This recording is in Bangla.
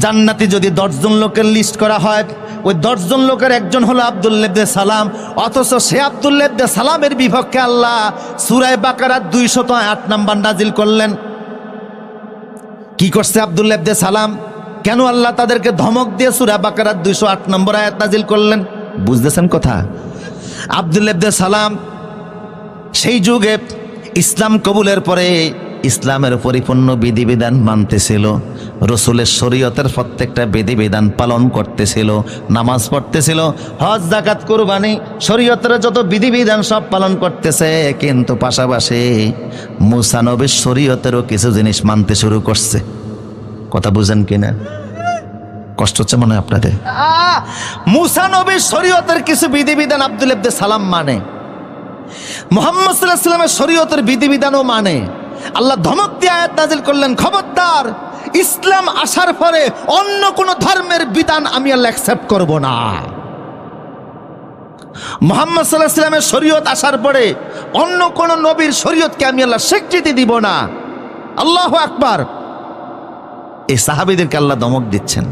জান্নাতি যদি 10 জন লোকের লিস্ট করা হয়, ওই 10 জন লোকের একজন হলো আব্দুল্লাহ ইবনে সালাম। অথচ সে আব্দুল্লাহ ইবনে সালামের বিপক্ষে আল্লাহ সূরা বাকারার 208 নম্বর নাজিল করলেন। কি করছে আব্দুল্লাহ ইবনে সালাম? কেন আল্লাহ তাদেরকে ধমক দিয়ে সূরা বাকারার 208 নম্বর আয়াত নাজিল করলেন? বুঝতেছেন কথা? আব্দুল্লাহ ইবনে সালাম সেই যুগে ইসলাম কবুলের পরে ইসলামের পরিপূর্ণ বিধিবিধান মানতেছিল, রসুলের শরীয়তের প্রত্যেকটা বিধিবিধান পালন করতেছিল, নামাজ পড়তেছিল, হজ যাকাত কুরবানি শরীয়তের যত বিধিবিধান সব পালন করতেছে। কিন্তু পাশাপাশি মুসা নবীর শরীয়তেরও কিছু জিনিস মানতে শুরু করছে। কথা বুঝেন কিনা? কষ্ট হচ্ছে মনে হয় আপনাদের? মুসা নবীর শরীয়তের কিছু বিধিবিধান আব্দুল্লাহ ইবনে সালাম মানে, মুহাম্মদ সাল্লাল্লাহু আলাইহি ওয়াসাল্লামের শরীয়তের বিধিবিধানও মানে। আল্লাহ ধমক দিয়ে আয়াত নাযিল করলেন, খবরদার ইসলাম আসার পরে অন্য কোন ধর্মের বিধান আমি আল্লাহ অ্যাকসেপ্ট করব না। মুহাম্মদ সাল্লাল্লাহু আলাইহি ওয়াসাল্লামের শরীয়ত আসার পরে অন্য কোন নবীর শরীয়তকে আমি আল্লাহ স্বীকৃতি দিব না। আল্লাহু আকবার। এই সাহাবীদেরকে আল্লাহ ধমক দিচ্ছেন।